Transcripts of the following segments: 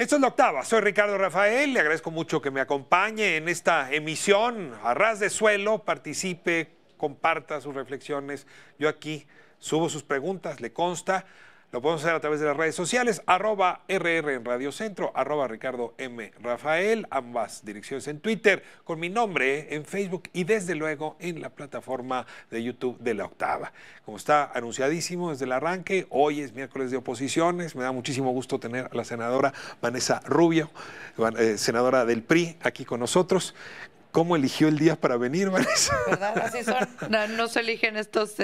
Esto es La Octava, soy Ricardo Rafael, le agradezco mucho que me acompañe en esta emisión a ras de suelo, participe, comparta sus reflexiones. Yo aquí subo sus preguntas, le consta, lo podemos hacer a través de las redes sociales, @RR en Radio Centro, @Ricardo M. Rafael, ambas direcciones en Twitter, con mi nombre en Facebook y desde luego en la plataforma de YouTube de La Octava. Como está anunciadísimo desde el arranque, hoy es miércoles de oposiciones, me da muchísimo gusto tener a la senadora Vanessa Rubio, senadora del PRI, aquí con nosotros. ¿Cómo eligió el día para venir, Vanessa? ¿Verdad? Así son. No se eligen estos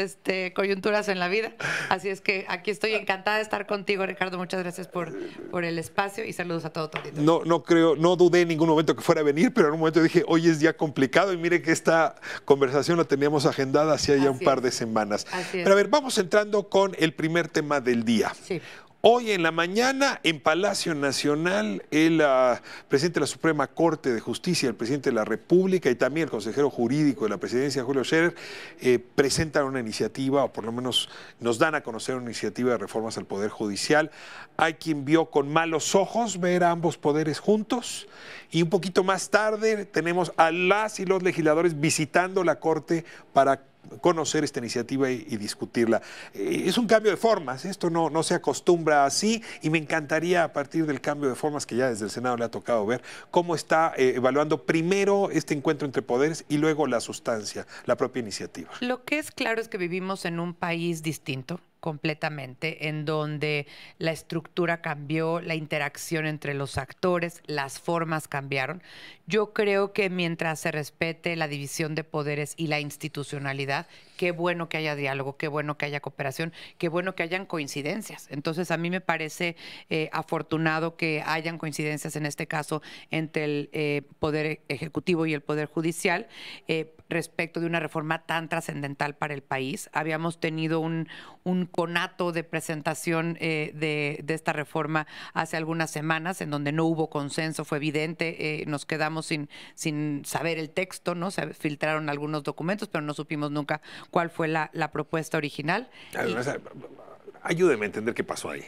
coyunturas en la vida. Así es que aquí estoy encantada de estar contigo, Ricardo. Muchas gracias por el espacio y saludos a todo tu auditorio. No dudé en ningún momento que fuera a venir, pero en un momento dije, hoy es día complicado y mire que esta conversación la teníamos agendada hacía ya un par de semanas. Pero a ver, vamos entrando con el primer tema del día. Sí. Hoy en la mañana, en Palacio Nacional, el presidente de la Suprema Corte de Justicia, el presidente de la República y también el consejero jurídico de la presidencia, Julio Scherer, presentan una iniciativa, o por lo menos nos dan a conocer una iniciativa de reformas al Poder Judicial. Hay quien vio con malos ojos ver a ambos poderes juntos, y un poquito más tarde tenemos a las y los legisladores visitando la Corte para conocer esta iniciativa y discutirla. Es un cambio de formas, esto no se acostumbra así, y me encantaría, a partir del cambio de formas que ya desde el Senado le ha tocado ver, cómo está evaluando primero este encuentro entre poderes y luego la sustancia, la propia iniciativa. Lo que es claro es que vivimos en un país distinto completamente, en donde la estructura cambió, la interacción entre los actores, las formas cambiaron. Yo creo que mientras se respete la división de poderes y la institucionalidad, qué bueno que haya diálogo, qué bueno que haya cooperación, qué bueno que hayan coincidencias. Entonces, a mí me parece afortunado que hayan coincidencias, en este caso, entre el Poder Ejecutivo y el Poder Judicial, respecto de una reforma tan trascendental para el país. Habíamos tenido un conato de presentación de esta reforma hace algunas semanas, en donde no hubo consenso, fue evidente, nos quedamos sin saber el texto, ¿no? Se filtraron algunos documentos, pero no supimos nunca cuál fue la propuesta original. Ayúdeme a entender qué pasó ahí.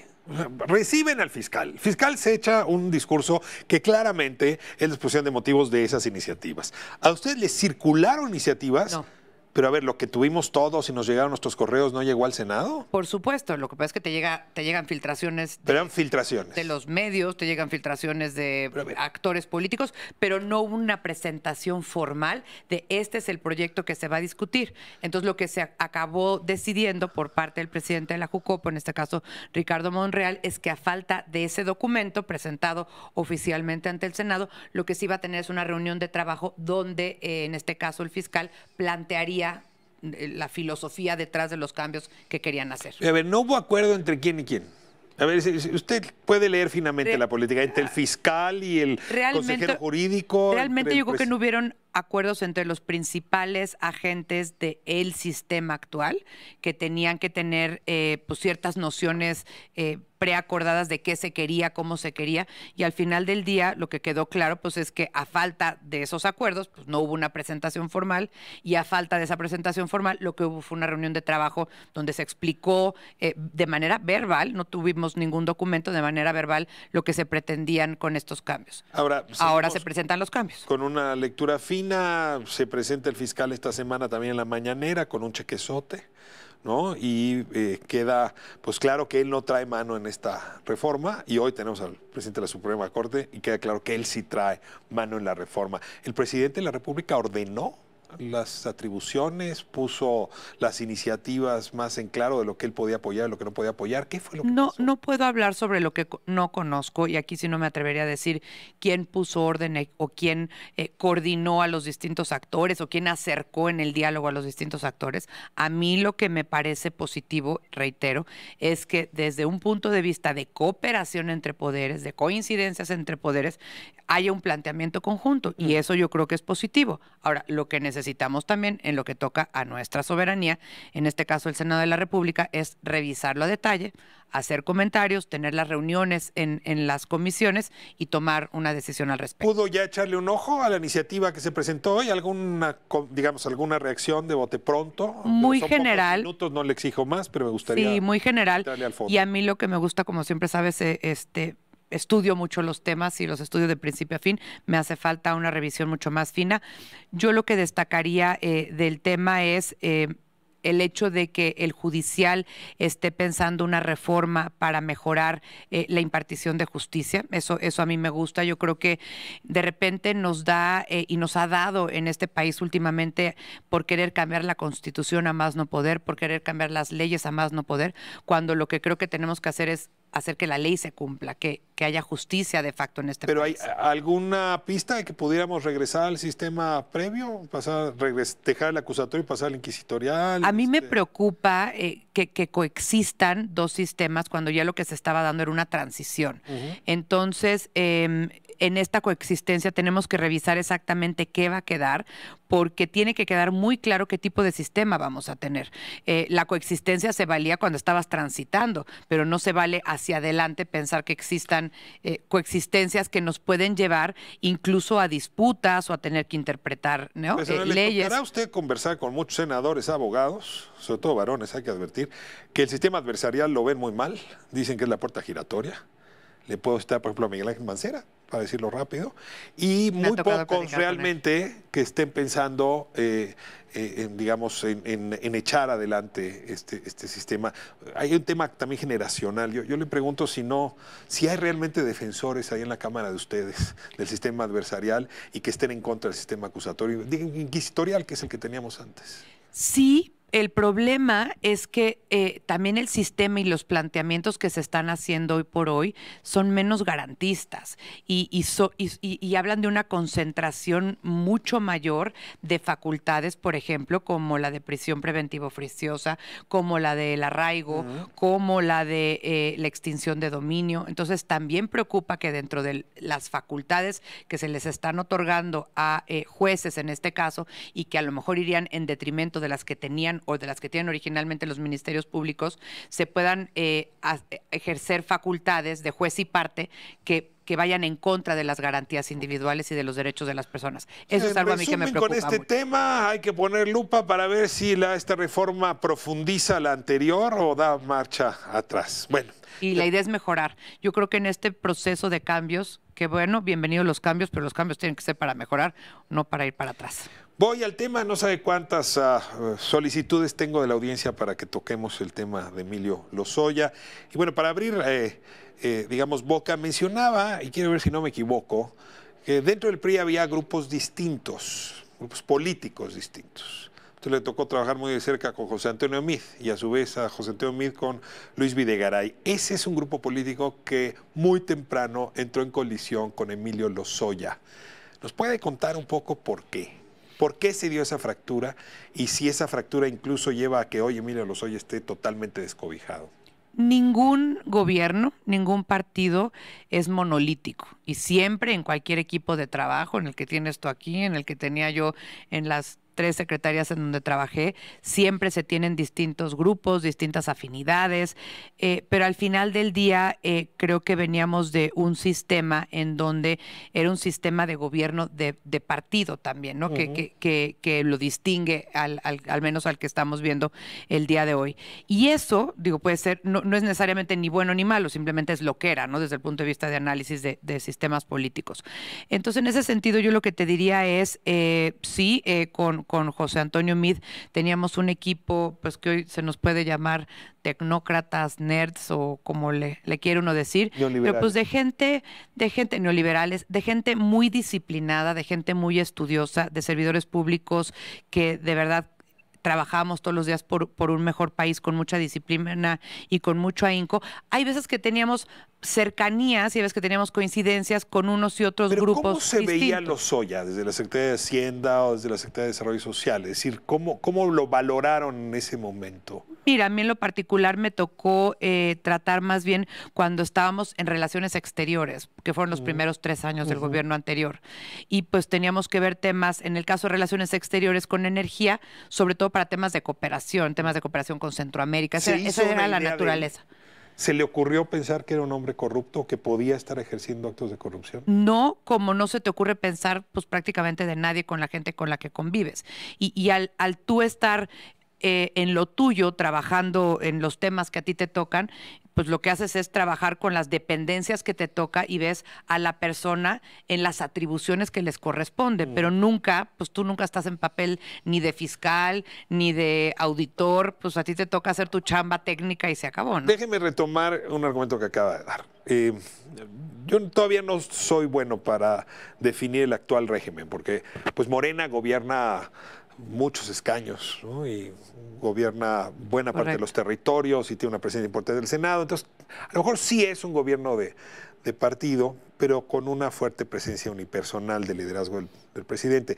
Reciben al fiscal. El fiscal se echa un discurso que claramente es la exposición de motivos de esas iniciativas. ¿A ustedes les circularon iniciativas? No. Pero a ver, lo que tuvimos todos y nos llegaron nuestros correos, ¿no llegó al Senado? Por supuesto, lo que pasa es que te llegan filtraciones. Pero eran filtraciones. De los medios, te llegan filtraciones de actores políticos, pero no hubo una presentación formal de este es el proyecto que se va a discutir. Entonces, lo que se acabó decidiendo por parte del presidente de la Jucopo, en este caso Ricardo Monreal, es que a falta de ese documento presentado oficialmente ante el Senado, lo que sí va a tener es una reunión de trabajo donde, en este caso, el fiscal plantearía la filosofía detrás de los cambios que querían hacer. A ver, no hubo acuerdo entre quién y quién. A ver, usted puede leer finamente la política entre el fiscal y el consejero jurídico. Realmente yo creo que no hubieron acuerdos entre los principales agentes del sistema actual, que tenían que tener pues ciertas nociones preacordadas de qué se quería, cómo se quería, y al final del día lo que quedó claro pues es que a falta de esos acuerdos pues no hubo una presentación formal, y a falta de esa presentación formal lo que hubo fue una reunión de trabajo donde se explicó de manera verbal, no tuvimos ningún documento, de manera verbal lo que se pretendían con estos cambios. Ahora se presentan los cambios. Con una lectura fina, se presenta el fiscal esta semana también en la mañanera con un chequezote, ¿no? Y queda pues claro que él no trae mano en esta reforma, y hoy tenemos al presidente de la Suprema Corte y queda claro que él sí trae mano en la reforma. ¿El presidente de la República ordenó las atribuciones, puso las iniciativas más en claro de lo que él podía apoyar y lo que no podía apoyar? ¿Qué fue lo que pasó? No puedo hablar sobre lo que no conozco, y aquí sí no me atrevería a decir quién puso orden o quién coordinó a los distintos actores o quién acercó en el diálogo a los distintos actores. A mí lo que me parece positivo, reitero, es que desde un punto de vista de cooperación entre poderes, de coincidencias entre poderes, haya un planteamiento conjunto, y eso yo creo que es positivo. Ahora, lo que necesitamos también en lo que toca a nuestra soberanía, en este caso el Senado de la República, es revisarlo a detalle, hacer comentarios, tener las reuniones en las comisiones y tomar una decisión al respecto. ¿Pudo ya echarle un ojo a la iniciativa que se presentó hoy? ¿Alguna reacción de bote pronto? Muy Son general. Pocos minutos, no le exijo más, pero me gustaría. Sí, muy general. Al fondo. Y a mí lo que me gusta, como siempre sabes, estudio mucho los temas y los estudio de principio a fin. Me hace falta una revisión mucho más fina. Yo lo que destacaría del tema es el hecho de que el judicial esté pensando una reforma para mejorar la impartición de justicia. Eso a mí me gusta. Yo creo que de repente nos da y nos ha dado en este país últimamente por querer cambiar la Constitución a más no poder, por querer cambiar las leyes a más no poder, cuando lo que creo que tenemos que hacer es hacer que la ley se cumpla, que haya justicia de facto en este ¿Pero país. hay alguna pista de que pudiéramos regresar al sistema previo? Dejar el acusatorio y pasar al inquisitorial. A mí me preocupa que coexistan dos sistemas cuando ya lo que se estaba dando era una transición. Entonces, en esta coexistencia tenemos que revisar exactamente qué va a quedar, porque tiene que quedar muy claro qué tipo de sistema vamos a tener. La coexistencia se valía cuando estabas transitando, pero no se vale hacia adelante pensar que existan coexistencias que nos pueden llevar incluso a disputas o a tener que interpretar, ¿no? ¿Le tocará a usted conversar con muchos senadores, abogados, sobre todo varones, hay que advertir, que el sistema adversarial lo ven muy mal? Dicen que es la puerta giratoria. Le puedo citar, por ejemplo, a Miguel Ángel Mancera, para decirlo rápido, y muy pocos realmente que estén pensando, digamos, en echar adelante este sistema. Hay un tema también generacional. Yo le pregunto si hay realmente defensores ahí en la Cámara de ustedes del sistema adversarial y que estén en contra del sistema acusatorio, inquisitorial, que es el que teníamos antes. Sí. El problema es que también el sistema y los planteamientos que se están haciendo hoy por hoy son menos garantistas y hablan de una concentración mucho mayor de facultades, por ejemplo, como la de prisión preventiva oficiosa, como la del arraigo, como la de la extinción de dominio. Entonces, también preocupa que dentro de las facultades que se les están otorgando a jueces en este caso y que a lo mejor irían en detrimento de las que tenían o de las que tienen originalmente los ministerios públicos, se puedan ejercer facultades de juez y parte que vayan en contra de las garantías individuales y de los derechos de las personas. Eso es algo a mí que me preocupa con este mucho. tema hay que poner lupa para ver si esta reforma profundiza la anterior o da marcha atrás. Bueno. Y la idea es mejorar. Yo creo que en este proceso de cambios, que bueno, bienvenidos los cambios, pero los cambios tienen que ser para mejorar, no para ir para atrás. Voy al tema, no sabe cuántas solicitudes tengo de la audiencia para que toquemos el tema de Emilio Lozoya. Y bueno, para abrir, digamos, boca, mencionaba, y quiero ver si no me equivoco, que dentro del PRI había grupos distintos, grupos políticos distintos. Entonces le tocó trabajar muy de cerca con José Antonio Meade y a su vez a José Antonio Meade con Luis Videgaray. Ese es un grupo político que muy temprano entró en colisión con Emilio Lozoya. ¿Nos puede contar un poco por qué? ¿Por qué se dio esa fractura? Y si esa fractura incluso lleva a que hoy Emilio Lozoya esté totalmente descobijado. Ningún gobierno, ningún partido es monolítico. Y siempre en cualquier equipo de trabajo, en el que tienes tú aquí, en el que tenía yo en las 3 secretarías en donde trabajé, siempre se tienen distintos grupos, distintas afinidades, pero al final del día creo que veníamos de un sistema en donde era un sistema de gobierno de partido también, ¿no? Que lo distingue al menos al que estamos viendo el día de hoy. Y eso, digo, puede ser, no es necesariamente ni bueno ni malo, simplemente es lo que era, ¿no? Desde el punto de vista de análisis de sistemas políticos. Entonces, en ese sentido, yo lo que te diría es, sí, con José Antonio Meade teníamos un equipo, pues que hoy se nos puede llamar tecnócratas, nerds o como le quiere uno decir, pero pues de gente neoliberales, de gente muy disciplinada, de gente muy estudiosa, de servidores públicos que de verdad trabajamos todos los días por un mejor país con mucha disciplina y con mucho ahínco. Hay veces que teníamos cercanías y hay veces que teníamos coincidencias con unos y otros grupos ¿Cómo se distintos. veía Lozoya desde la Secretaría de Hacienda o desde la Secretaría de Desarrollo Social? Es decir, ¿cómo lo valoraron en ese momento? Mira, a mí en lo particular me tocó tratar más bien cuando estábamos en relaciones exteriores, que fueron los primeros 3 años del gobierno anterior. Y pues teníamos que ver temas, en el caso de relaciones exteriores con energía, sobre todo para temas de cooperación con Centroamérica. Esa era la naturaleza. ¿Se le ocurrió pensar que era un hombre corrupto o que podía estar ejerciendo actos de corrupción? No, como no se te ocurre pensar pues prácticamente de nadie con la gente con la que convives. Y al tú estar en lo tuyo, trabajando en los temas que a ti te tocan, pues lo que haces es trabajar con las dependencias que te toca y ves a la persona en las atribuciones que les corresponde, pero nunca, pues tú nunca estás en papel ni de fiscal, ni de auditor, pues a ti te toca hacer tu chamba técnica y se acabó, ¿no? Déjeme retomar un argumento que acaba de dar. Yo todavía no soy bueno para definir el actual régimen, porque pues Morena gobierna muchos escaños, ¿no? Y gobierna buena parte de los territorios y tiene una presencia importante del Senado. Entonces, a lo mejor sí es un gobierno de partido, pero con una fuerte presencia unipersonal de liderazgo del presidente.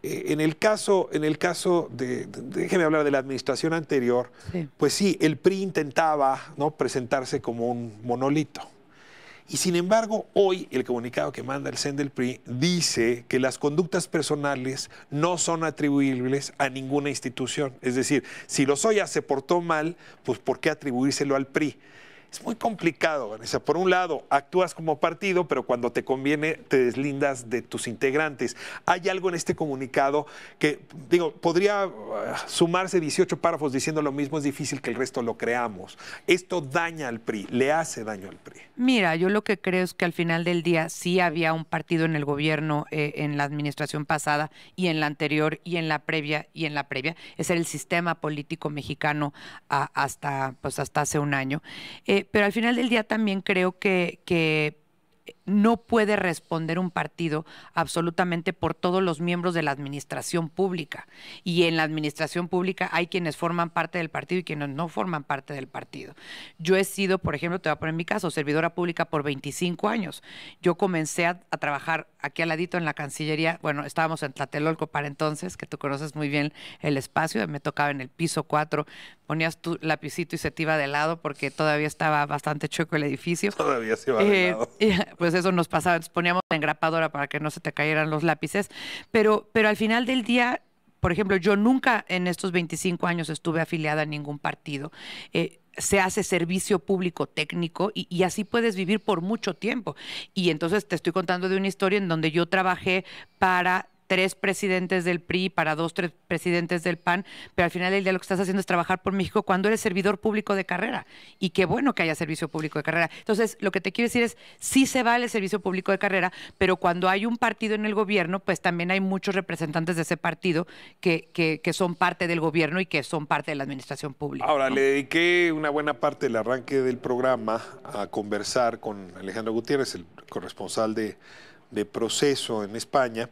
En el caso déjeme hablar de la administración anterior, Sí. pues sí, el PRI intentaba, ¿no?, presentarse como un monolito. Y sin embargo, hoy el comunicado que manda el CEN del PRI dice que las conductas personales no son atribuibles a ninguna institución. Es decir, si Lozoya se portó mal, pues ¿por qué atribuírselo al PRI? Es muy complicado, Vanessa. Por un lado, actúas como partido, pero cuando te conviene te deslindas de tus integrantes. Hay algo en este comunicado que, digo, podría sumarse 18 párrafos diciendo lo mismo, es difícil que el resto lo creamos. Esto daña al PRI, le hace daño al PRI. Mira, yo lo que creo es que al final del día sí había un partido en el gobierno, en la administración pasada y en la anterior y en la previa y en la previa. Ese era el sistema político mexicano hasta hace un año. Pero al final del día también creo que no puede responder un partido absolutamente por todos los miembros de la administración pública. Y en la administración pública hay quienes forman parte del partido y quienes no forman parte del partido. Yo he sido, por ejemplo, te voy a poner mi caso, servidora pública por 25 años. Yo comencé a trabajar aquí al ladito en la Cancillería. Bueno, estábamos en Tlatelolco para entonces, que tú conoces muy bien el espacio. Me tocaba en el piso 4. Ponías tu lapicito y se te iba de lado porque todavía estaba bastante chueco el edificio. Todavía se va de lado. Pues eso nos pasaba, entonces poníamos la engrapadora para que no se te cayeran los lápices, pero al final del día, por ejemplo, yo nunca en estos 25 años estuve afiliada a ningún partido. Se hace servicio público técnico y así puedes vivir por mucho tiempo. Y entonces te estoy contando de una historia en donde yo trabajé para 3 presidentes del PRI, para 3 presidentes del PAN, pero al final del día lo que estás haciendo es trabajar por México cuando eres servidor público de carrera. Y qué bueno que haya servicio público de carrera. Entonces, lo que te quiero decir es, sí se vale el servicio público de carrera, pero cuando hay un partido en el gobierno, pues también hay muchos representantes de ese partido que son parte del gobierno y que son parte de la administración pública. Ahora, ¿no? le dediqué una buena parte del arranque del programa a conversar con Alejandro Gutiérrez, el corresponsal de Proceso en España,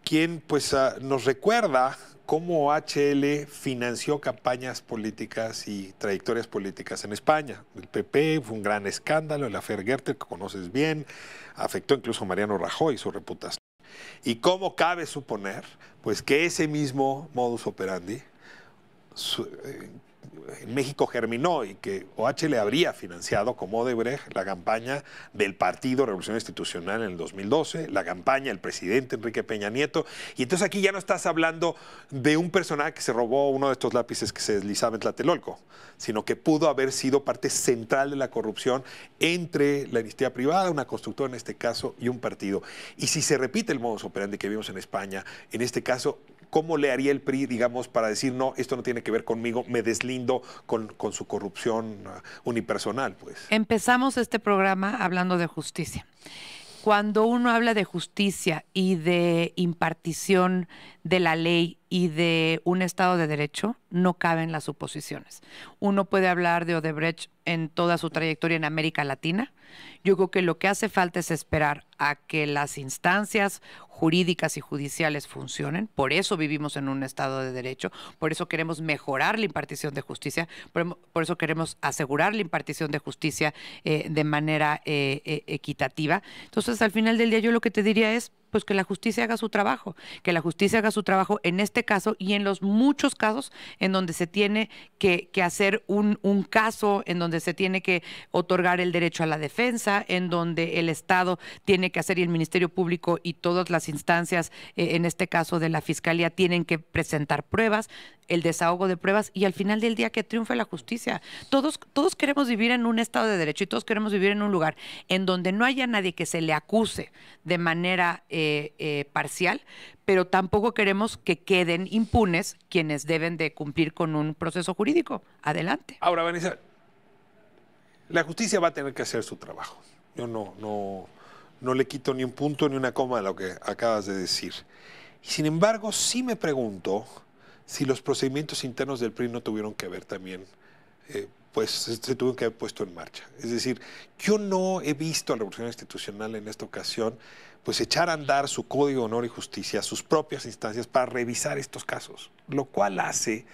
quien pues nos recuerda cómo HL financió campañas políticas y trayectorias políticas en España. El PP fue un gran escándalo, el affaire Gürtel, que conoces bien, afectó incluso a Mariano Rajoy y su reputación. Y cómo cabe suponer pues que ese mismo modus operandi en México germinó y que OHL habría financiado como Odebrecht la campaña del Partido Revolución Institucional en el 2012, la campaña del presidente Enrique Peña Nieto. Y entonces aquí ya no estás hablando de un personaje que se robó uno de estos lápices que se deslizaba en Tlatelolco, sino que pudo haber sido parte central de la corrupción entre la iniciativa privada, una constructora en este caso, y un partido. Y si se repite el modus operandi que vimos en España, en este caso, ¿cómo le haría el PRI, digamos, para decir, no, esto no tiene que ver conmigo, me deslindo con su corrupción unipersonal, pues? Empezamos este programa hablando de justicia. Cuando uno habla de justicia y de impartición de la ley y de un Estado de Derecho, no caben las suposiciones. Uno puede hablar de Odebrecht en toda su trayectoria en América Latina. Yo creo que lo que hace falta es esperar a que las instancias jurídicas y judiciales funcionen. Por eso vivimos en un Estado de Derecho, por eso queremos mejorar la impartición de justicia, por eso queremos asegurar la impartición de justicia de manera equitativa. Entonces, al final del día, yo lo que te diría es, pues que la justicia haga su trabajo, que la justicia haga su trabajo en este caso y en los muchos casos en donde se tiene que hacer un caso, en donde se tiene que otorgar el derecho a la defensa, en donde el Estado tiene que hacer y el Ministerio Público y todas las instancias, en este caso de la Fiscalía, tienen que presentar pruebas, el desahogo de pruebas y al final del día que triunfe la justicia. Todos queremos vivir en un Estado de Derecho y todos queremos vivir en un lugar en donde no haya nadie que se le acuse de manera parcial, pero tampoco queremos que queden impunes quienes deben de cumplir con un proceso jurídico. Adelante. Ahora, Vanessa, La justicia va a tener que hacer su trabajo. Yo no le quito ni un punto ni una coma a lo que acabas de decir. Y sin embargo, sí me pregunto si los procedimientos internos del PRI no tuvieron que ver también, pues se tuvieron que haber puesto en marcha. Es decir, yo no he visto a la Revolución Institucional en esta ocasión pues echar a andar su Código de Honor y Justicia, sus propias instancias para revisar estos casos, lo cual hace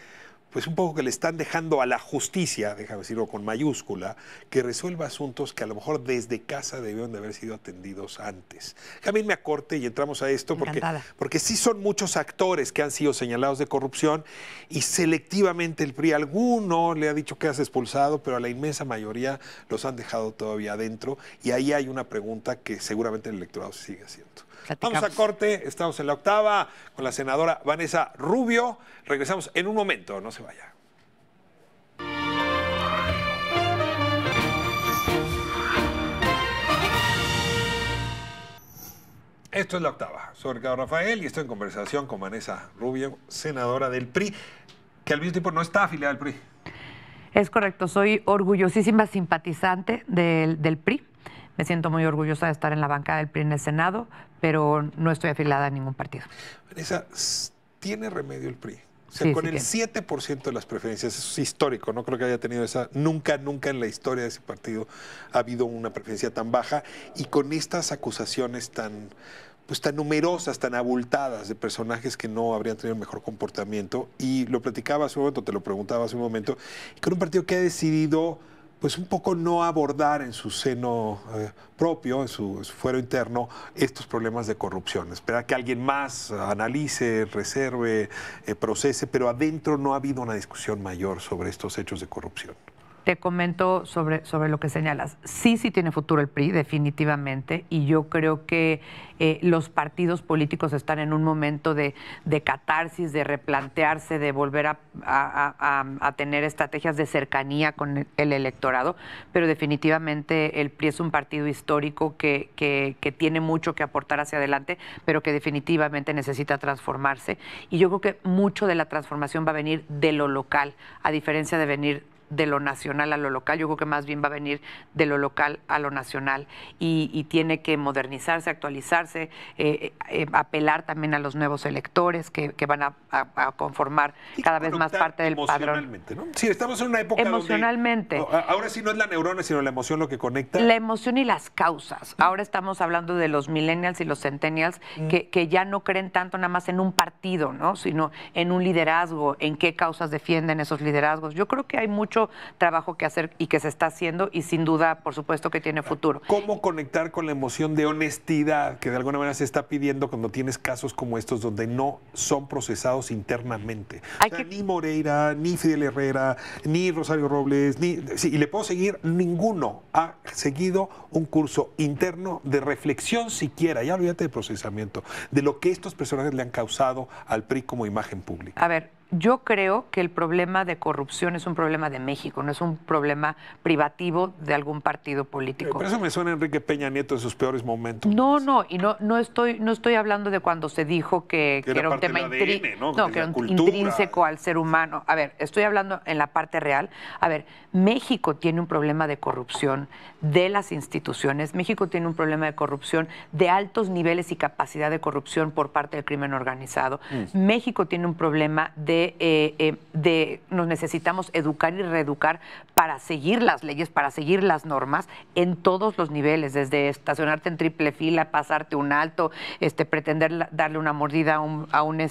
pues un poco que le están dejando a la justicia, déjame decirlo con mayúscula, que resuelva asuntos que a lo mejor desde casa debieron de haber sido atendidos antes. También me acorte y entramos a esto porque sí son muchos actores que han sido señalados de corrupción y selectivamente el PRI, alguno le ha dicho que has expulsado, pero a la inmensa mayoría los han dejado todavía adentro y ahí hay una pregunta que seguramente el electorado se sigue haciendo. Platicamos. Vamos a corte, estamos en la octava con la senadora Vanessa Rubio. Regresamos en un momento, no se vaya. Esto es la octava. Soy Ricardo Rafael y estoy en conversación con Vanessa Rubio, senadora del PRI, que al mismo tiempo no está afiliada al PRI. Es correcto, soy orgullosísima simpatizante del PRI. Me siento muy orgullosa de estar en la bancada del PRI en el Senado, pero no estoy afiliada a ningún partido. Vanessa, ¿tiene remedio el PRI? O sea, Sí, con sí el 7% de las preferencias, eso es histórico, no creo que haya tenido esa, nunca en la historia de ese partido ha habido una preferencia tan baja, y con estas acusaciones tan numerosas, tan abultadas de personajes que no habrían tenido mejor comportamiento, y lo platicaba hace un momento, te lo preguntaba hace un momento, y con un partido que ha decidido pues un poco no abordar en su seno propio, en su fuero interno, estos problemas de corrupción. Esperar que alguien más analice, reserve, procese, pero adentro no ha habido una discusión mayor sobre estos hechos de corrupción. Te comento sobre lo que señalas. Sí tiene futuro el PRI, definitivamente, y yo creo que los partidos políticos están en un momento de catarsis, de replantearse, de volver a tener estrategias de cercanía con el electorado, pero definitivamente el PRI es un partido histórico que tiene mucho que aportar hacia adelante, pero que definitivamente necesita transformarse. Y yo creo que mucho de la transformación va a venir de lo local, a diferencia de venir de lo nacional a lo local. Yo creo que más bien va a venir de lo local a lo nacional y tiene que modernizarse, actualizarse, apelar también a los nuevos electores que van a conformar cada vez más parte del padrón. ¿No? Sí, estamos en una época emocionalmente. Donde, ahora sí no es la neurona, sino la emoción lo que conecta. La emoción y las causas. Ahora estamos hablando de los millennials y los centennials que ya no creen tanto nada más en un partido, ¿no? Sino en un liderazgo, en qué causas defienden esos liderazgos. Yo creo que hay mucho trabajo que hacer y que se está haciendo y sin duda, por supuesto, que tiene futuro. ¿Cómo conectar con la emoción de honestidad que de alguna manera se está pidiendo cuando tienes casos como estos donde no son procesados internamente? O sea, ni Moreira, ni Fidel Herrera, ni Rosario Robles, y le puedo seguir, ninguno ha seguido un curso interno de reflexión siquiera, ya olvídate de procesamiento, de lo que estos personajes le han causado al PRI como imagen pública. A ver, yo creo que el problema de corrupción es un problema de México, no es un problema privativo de algún partido político. Pero eso me suena a Enrique Peña Nieto en sus peores momentos. No, y no estoy hablando de cuando se dijo que era un tema intrínseco al ser humano. A ver, estoy hablando en la parte real. A ver, México tiene un problema de corrupción de las instituciones. México tiene un problema de corrupción de altos niveles y capacidad de corrupción por parte del crimen organizado. México tiene un problema de nos necesitamos educar y reeducar para seguir las leyes, para seguir las normas en todos los niveles, desde estacionarte en triple fila, pasarte un alto, pretender darle una mordida a un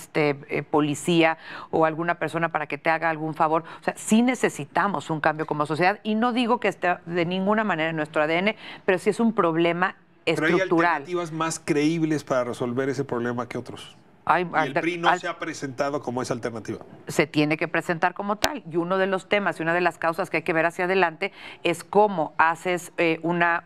policía o alguna persona para que te haga algún favor. O sea, sí necesitamos un cambio como sociedad y no digo que esté de ninguna manera en nuestro ADN, pero sí es un problema estructural. Pero hay alternativas más creíbles para resolver ese problema que otros. Y el PRI no se ha presentado como esa alternativa. Se tiene que presentar como tal. Y uno de los temas y una de las causas que hay que ver hacia adelante es cómo haces una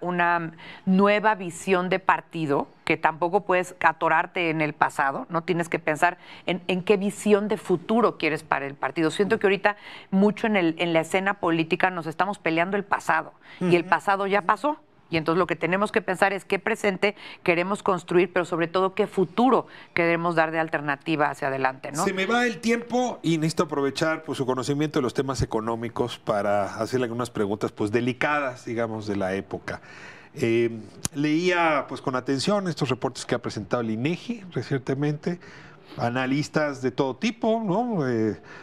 nueva visión de partido, que tampoco puedes atorarte en el pasado, ¿no? Tienes que pensar en qué visión de futuro quieres para el partido. Siento que ahorita mucho en la escena política nos estamos peleando el pasado y el pasado ya pasó. Y entonces lo que tenemos que pensar es qué presente queremos construir, pero sobre todo qué futuro queremos dar de alternativa hacia adelante, ¿no? Se me va el tiempo y necesito aprovechar pues, su conocimiento de los temas económicos para hacerle algunas preguntas pues, delicadas, digamos, de la época. Leía pues, con atención estos reportes que ha presentado el INEGI recientemente, analistas de todo tipo, ¿no?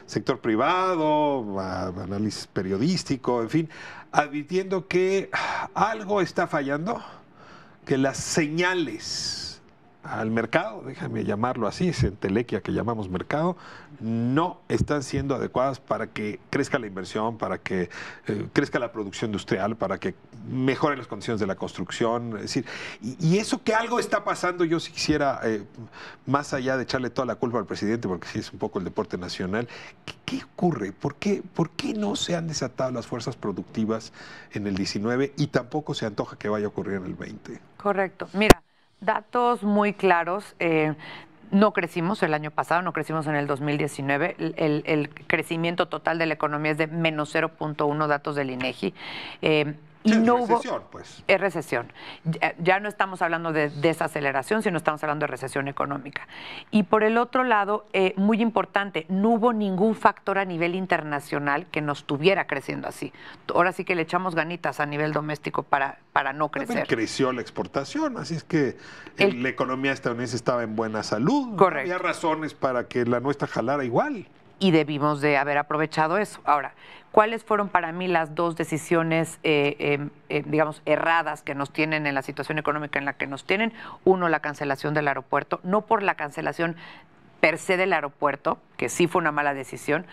Sector privado, análisis periodístico, en fin, advirtiendo que algo está fallando, que las señales al mercado, déjame llamarlo así, esa entelequia que llamamos mercado, no están siendo adecuadas para que crezca la inversión, para que crezca la producción industrial, para que mejoren las condiciones de la construcción. Es decir, y eso que algo está pasando, yo sí quisiera, más allá de echarle toda la culpa al presidente, porque sí es un poco el deporte nacional, ¿qué ocurre? ¿Por qué no se han desatado las fuerzas productivas en el 19 y tampoco se antoja que vaya a ocurrir en el 20? Correcto. Mira, datos muy claros. No crecimos el año pasado, no crecimos en el 2019. El crecimiento total de la economía es de menos 0.1, datos del INEGI. Y Sí, no recesión, hubo, pues. Es recesión. Ya no estamos hablando de desaceleración, sino estamos hablando de recesión económica. Y por el otro lado, muy importante, no hubo ningún factor a nivel internacional que nos estuviera creciendo así. Ahora sí que le echamos ganitas a nivel doméstico para no crecer. Creció la exportación, así es que la economía estadounidense estaba en buena salud. Correcto. Había razones para que la nuestra jalara igual. Y debimos de haber aprovechado eso. Ahora, ¿cuáles fueron para mí las dos decisiones, digamos, erradas que nos tienen en la situación económica en la que nos tienen? Uno, la cancelación del aeropuerto, no por la cancelación per se del aeropuerto, que sí fue una mala decisión,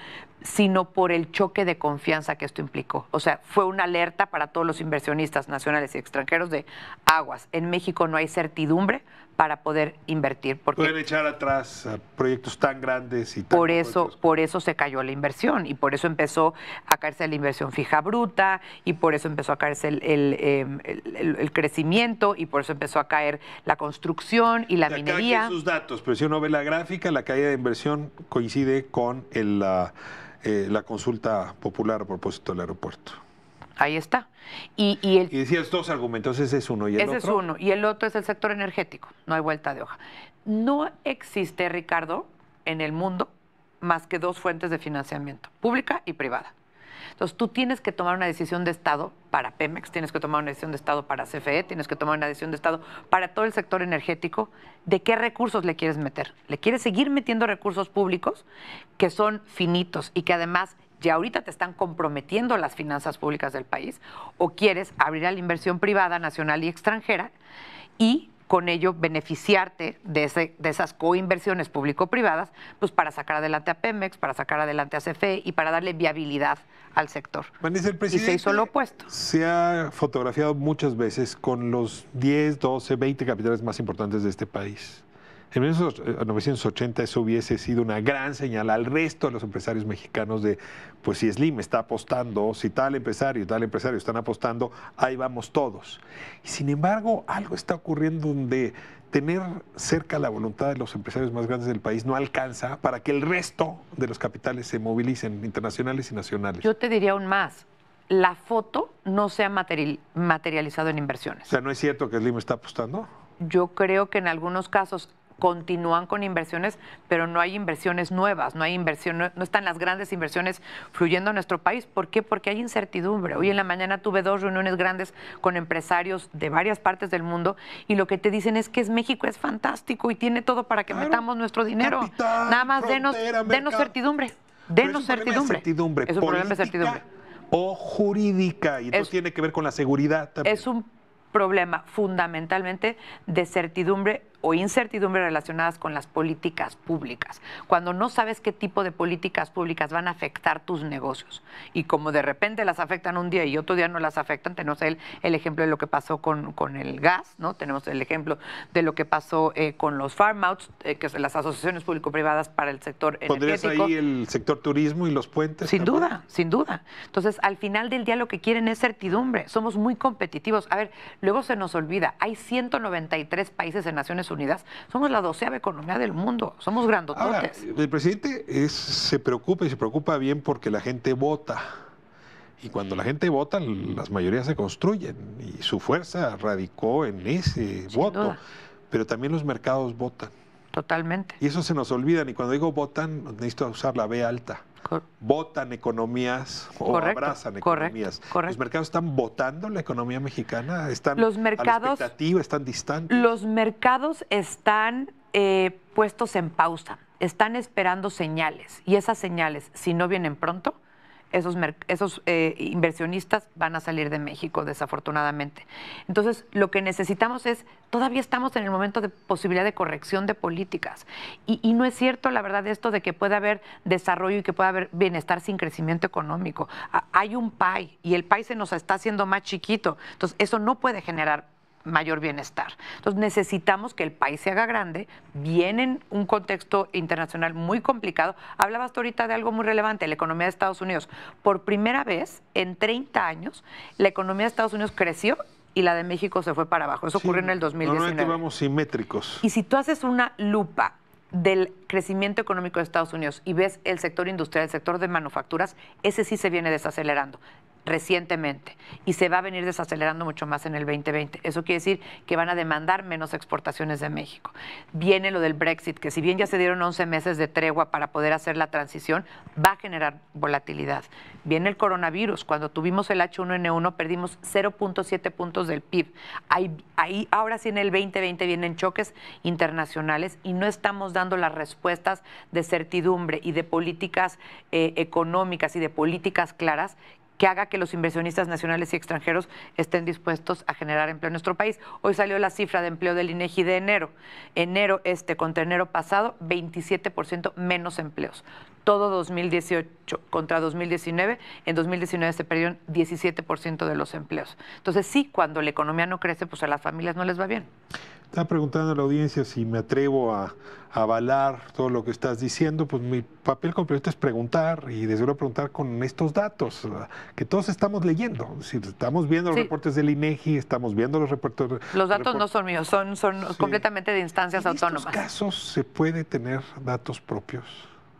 sino por el choque de confianza que esto implicó. O sea, fue una alerta para todos los inversionistas nacionales y extranjeros de aguas. En México no hay certidumbre para poder invertir. Porque pueden echar atrás a proyectos tan grandes y tan por eso se cayó la inversión y por eso empezó a caerse la inversión fija bruta y por eso empezó a caerse el crecimiento y por eso empezó a caer la construcción y la minería. Sus datos, pero si uno ve la gráfica, la caída de inversión coincide con la consulta popular a propósito del aeropuerto. Ahí está. Y decías dos argumentos, ese es uno. ¿Y el otro? Ese es uno. Y el otro es el sector energético. No hay vuelta de hoja. No existe, Ricardo, en el mundo más que dos fuentes de financiamiento, pública y privada. Entonces, tú tienes que tomar una decisión de Estado para Pemex, tienes que tomar una decisión de Estado para CFE, tienes que tomar una decisión de Estado para todo el sector energético, de qué recursos le quieres meter. ¿Le quieres seguir metiendo recursos públicos que son finitos y que además ya ahorita te están comprometiendo las finanzas públicas del país? ¿O quieres abrir a la inversión privada, nacional y extranjera y con ello beneficiarte de esas coinversiones público-privadas, pues para sacar adelante a Pemex, para sacar adelante a CFE y para darle viabilidad al sector? Vanessa, el presidente y se hizo lo opuesto. Se ha fotografiado muchas veces con los 10, 12, 20 capitales más importantes de este país. En 1980 eso hubiese sido una gran señal al resto de los empresarios mexicanos de, pues si Slim está apostando, si tal empresario están apostando, ahí vamos todos. Y sin embargo, algo está ocurriendo donde tener cerca la voluntad de los empresarios más grandes del país no alcanza para que el resto de los capitales se movilicen, internacionales y nacionales. Yo te diría aún más. La foto no se ha materializado en inversiones. O sea, ¿no es cierto que Slim está apostando? Yo creo que en algunos casos continúan con inversiones, pero no hay inversiones nuevas, no están las grandes inversiones fluyendo a nuestro país. ¿Por qué? Porque hay incertidumbre. Hoy en la mañana tuve 2 reuniones grandes con empresarios de varias partes del mundo y lo que te dicen es que México es fantástico y tiene todo para que metamos nuestro dinero. Capital, nada más frontera, denos certidumbre. Denos certidumbre. Es un problema de certidumbre. O jurídica, y entonces tiene que ver con la seguridad también. Es un problema fundamentalmente de certidumbre o incertidumbre relacionadas con las políticas públicas. Cuando no sabes qué tipo de políticas públicas van a afectar tus negocios y como de repente las afectan un día y otro día no las afectan, tenemos el ejemplo de lo que pasó con el gas, ¿no? Tenemos el ejemplo de lo que pasó con los farm outs, que son las asociaciones público-privadas para el sector energético. ¿Pondrías ahí el sector turismo y los puentes? Sin también? duda, sin duda. Entonces, al final del día lo que quieren es certidumbre. Somos muy competitivos. A ver, luego se nos olvida, hay 193 países en Naciones Unidas, somos la 12ª economía del mundo, somos grandototes. Ahora, el presidente se preocupa y se preocupa bien porque la gente vota. Y cuando la gente vota, las mayorías se construyen y su fuerza radicó en ese Sin voto. duda. Pero también los mercados votan. Totalmente. Y eso se nos olvidan. Y cuando digo votan, necesito usar la B alta. Votan economías o abrazan economías. Correcto. ¿Los mercados están votando la economía mexicana? ¿Están Los a mercados, la expectativa? ¿Están distantes? Los mercados están puestos en pausa, están esperando señales. Y esas señales, si no vienen pronto, esos inversionistas van a salir de México, desafortunadamente. Entonces, lo que necesitamos es, todavía estamos en el momento de posibilidad de corrección de políticas. Y no es cierto, la verdad, esto de que puede haber desarrollo y que puede haber bienestar sin crecimiento económico. Hay un pie y el pie se nos está haciendo más chiquito. Entonces, eso no puede generar mayor bienestar. Entonces necesitamos que el país se haga grande, viene en un contexto internacional muy complicado. Hablabas tú ahorita de algo muy relevante, la economía de Estados Unidos. Por primera vez en 30 años, la economía de Estados Unidos creció y la de México se fue para abajo. Eso ocurrió en el 2019. Normalmente vamos simétricos. Y si tú haces una lupa del crecimiento económico de Estados Unidos y ves el sector industrial, el sector de manufacturas, ese sí se viene desacelerando recientemente y se va a venir desacelerando mucho más en el 2020. Eso quiere decir que van a demandar menos exportaciones de México. Viene lo del Brexit, que si bien ya se dieron 11 meses de tregua para poder hacer la transición, va a generar volatilidad. Viene el coronavirus. Cuando tuvimos el H1N1 perdimos 0.7 puntos del PIB. Ahí ahora sí en el 2020 vienen choques internacionales y no estamos dando las respuestas de certidumbre y de políticas económicas y de políticas claras que haga que los inversionistas nacionales y extranjeros estén dispuestos a generar empleo en nuestro país. Hoy salió la cifra de empleo del INEGI de enero. Enero contra enero pasado, 27% menos empleos. Todo 2018 contra 2019, en 2019 se perdieron 17% de los empleos. Entonces sí, cuando la economía no crece, pues a las familias no les va bien. Estaba preguntando a la audiencia si me atrevo a avalar todo lo que estás diciendo. Pues mi papel completo es preguntar y desde luego preguntar con estos datos que todos estamos leyendo. Si estamos viendo los reportes del INEGI, estamos viendo los reportes. Los datos no son míos, son completamente de instancias autónomas. ¿En estos casos se puede tener datos propios?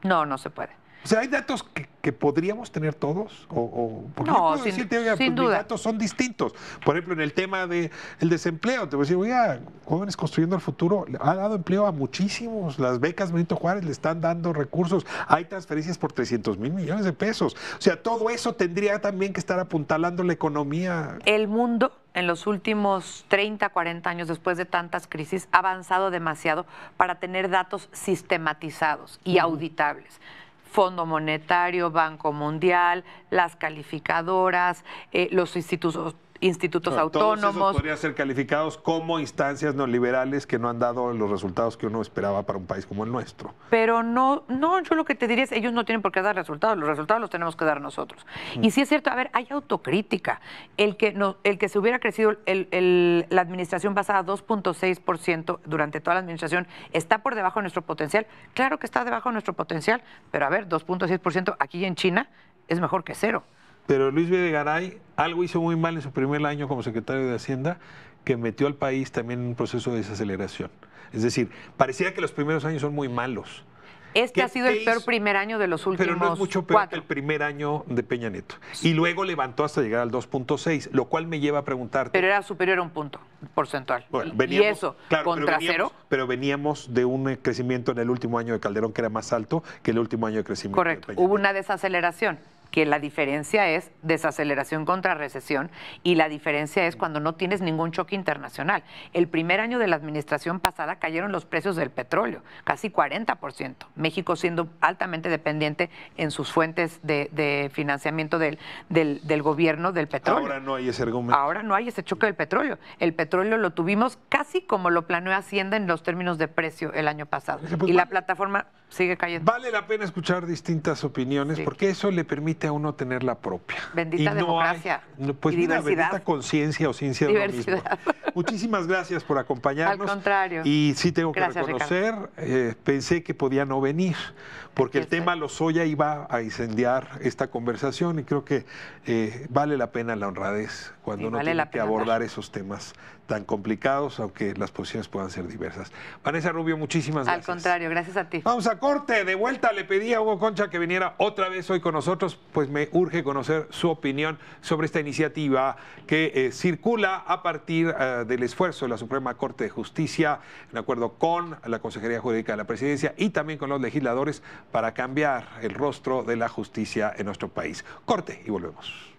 No, no se puede. O sea, ¿hay datos que podríamos tener todos? Porque no, yo puedo decirte, oiga, pues duda. mis datos son distintos. Por ejemplo, en el tema del desempleo, te voy a decir, oiga, Jóvenes Construyendo el Futuro ha dado empleo a muchísimos. Las becas Benito Juárez le están dando recursos. Hay transferencias por 300,000 millones de pesos. O sea, todo eso tendría también que estar apuntalando la economía. El mundo en los últimos 30, 40 años, después de tantas crisis, ha avanzado demasiado para tener datos sistematizados y auditables. Fondo Monetario, Banco Mundial, las calificadoras, los institutos autónomos. Todos esos podrían ser calificados como instancias neoliberales que no han dado los resultados que uno esperaba para un país como el nuestro. Pero no, yo lo que te diría es, ellos no tienen por qué dar resultados, los resultados los tenemos que dar nosotros. Y sí es cierto, a ver, hay autocrítica. El que se hubiera crecido la administración pasada 2.6% durante toda la administración, ¿está por debajo de nuestro potencial? Claro que está debajo de nuestro potencial, pero a ver, 2.6% aquí en China es mejor que cero. Pero Luis Videgaray algo hizo muy mal en su primer año como secretario de Hacienda, que metió al país también en un proceso de desaceleración. Es decir, pareciera que los primeros años son muy malos. Ha sido el peor primer año de los últimos 4. Pero no es mucho peor que el primer año de Peña Nieto. Y luego levantó hasta llegar al 2.6, lo cual me lleva a preguntarte. Pero era superior a un punto porcentual. Bueno, y eso, claro, contra cero. Pero veníamos de un crecimiento en el último año de Calderón que era más alto que el último año de crecimiento. Correcto, de Peña hubo Nieto. una desaceleración, que la diferencia es desaceleración contra recesión y la diferencia es cuando no tienes ningún choque internacional. El primer año de la administración pasada cayeron los precios del petróleo, casi 40%. México siendo altamente dependiente en sus fuentes de financiamiento del gobierno del petróleo. Ahora no hay ese argumento. Ahora no hay ese choque del petróleo. El petróleo lo tuvimos casi como lo planeó Hacienda en los términos de precio el año pasado. Pues y la plataforma sigue cayendo. Vale la pena escuchar distintas opiniones porque eso le permite a uno tener la propia. Bendita democracia. Pues y mira, diversidad. bendita conciencia o ciencia de lo mismo. Muchísimas gracias por acompañarnos. Al contrario. Y sí tengo que Gracias, reconocer, pensé que podía no venir, porque el tema Lozoya iba a incendiar esta conversación y creo que vale la pena la honradez. cuando Sí, uno vale tiene la que pena abordar hablar. esos temas tan complicados, aunque las posiciones puedan ser diversas. Vanessa Rubio, muchísimas Al gracias. contrario, gracias a ti. Vamos a corte, de vuelta le pedí a Hugo Concha que viniera otra vez hoy con nosotros, pues me urge conocer su opinión sobre esta iniciativa que circula a partir del esfuerzo de la Suprema Corte de Justicia, en acuerdo con la Consejería Jurídica de la Presidencia y también con los legisladores para cambiar el rostro de la justicia en nuestro país. Corte y volvemos.